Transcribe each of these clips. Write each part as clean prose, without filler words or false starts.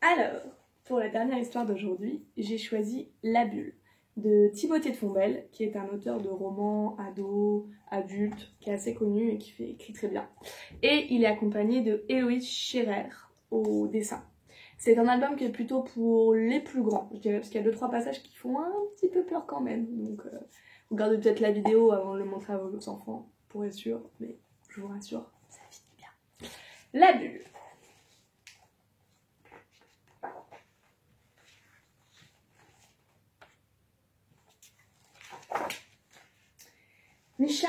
Alors, pour la dernière histoire d'aujourd'hui, j'ai choisi La Bulle de Timothée de Fombelle, qui est un auteur de romans ado, adulte, qui est assez connu et qui écrit très bien. Et il est accompagné de Héloïse Scherer au dessin. C'est un album qui est plutôt pour les plus grands, je dirais, parce qu'il y a 2-3 passages qui font un petit peu peur quand même. Donc, regardez peut-être la vidéo avant de le montrer à vos enfants, pour être sûr, mais je vous rassure, ça finit bien. La Bulle. Misha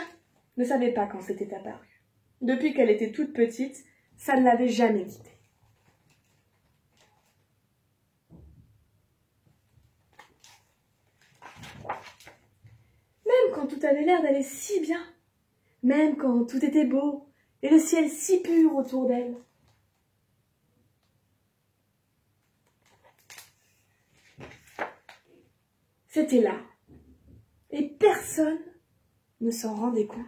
ne savait pas quand c'était apparu. Depuis qu'elle était toute petite, ça ne l'avait jamais quittée. Même quand tout avait l'air d'aller si bien, même quand tout était beau et le ciel si pur autour d'elle. C'était là, et personne ne s'en rendait compte.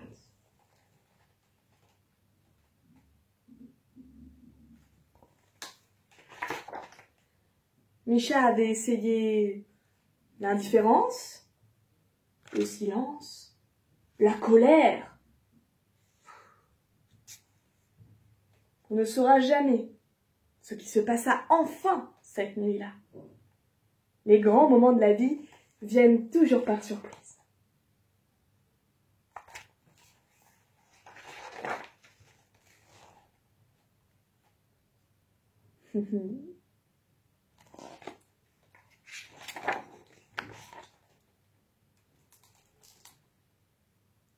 Misha avait essayé l'indifférence, le silence, la colère. On ne saura jamais ce qui se passa enfin cette nuit-là. Les grands moments de la vie viennent toujours par surprise.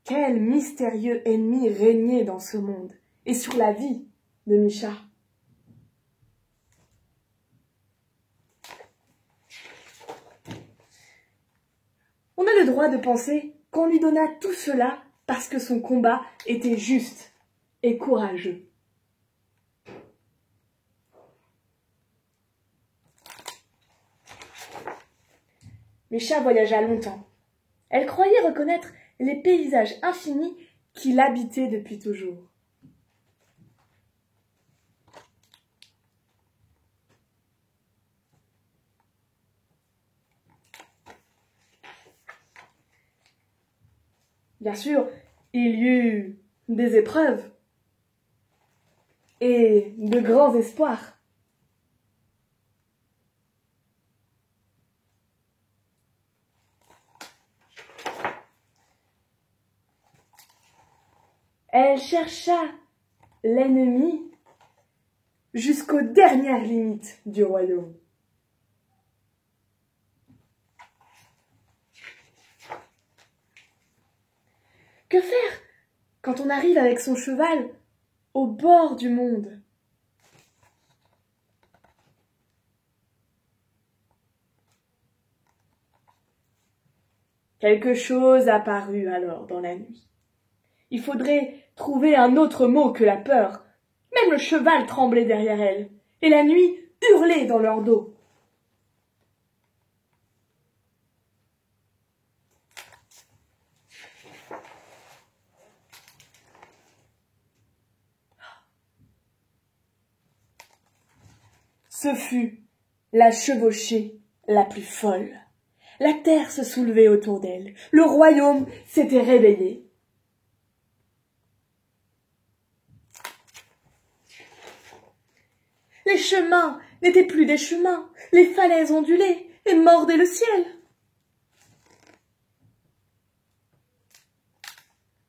Quel mystérieux ennemi régnait dans ce monde et sur la vie de Misha. On a le droit de penser qu'on lui donna tout cela parce que son combat était juste et courageux. Misha voyagea longtemps. Elle croyait reconnaître les paysages infinis qui l'habitaient depuis toujours. Bien sûr, il y eut des épreuves et de grands espoirs. Elle chercha l'ennemi jusqu'aux dernières limites du royaume. Que faire quand on arrive avec son cheval au bord du monde? Quelque chose apparut alors dans la nuit. Il faudrait trouver un autre mot que la peur. Même le cheval tremblait derrière elle, et la nuit hurlait dans leur dos. Ce fut la chevauchée la plus folle. La terre se soulevait autour d'elle. Le royaume s'était réveillé. Les chemins n'étaient plus des chemins. Les falaises ondulaient et mordaient le ciel.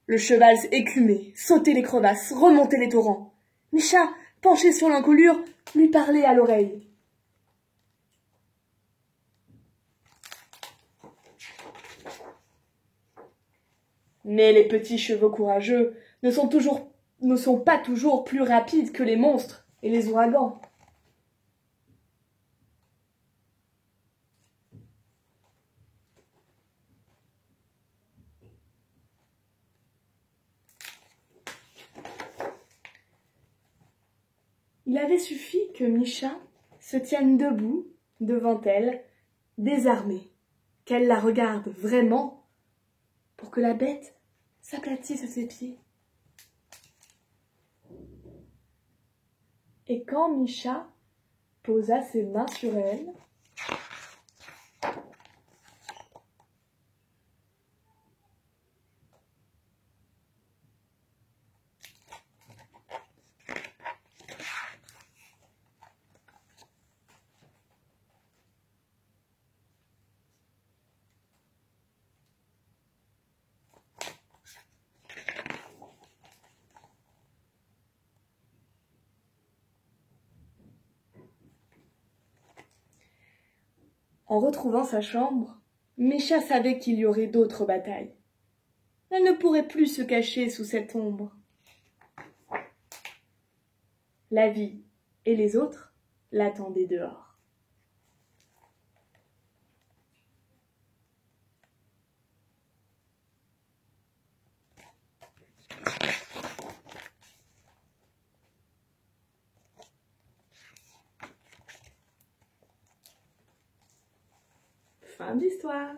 Le cheval écumait, sautait les crevasses, remontait les torrents. Misha, penché sur l'encolure, lui parlait à l'oreille. Mais les petits chevaux courageux ne sont pas toujours plus rapides que les monstres et les ouragans. Il avait suffi que Misha se tienne debout devant elle, désarmée, qu'elle la regarde vraiment, pour que la bête s'aplatisse à ses pieds. Et quand Misha posa ses mains sur elle. En retrouvant sa chambre, Mécha savait qu'il y aurait d'autres batailles. Elle ne pourrait plus se cacher sous cette ombre. La vie et les autres l'attendaient dehors. Fin d'histoire.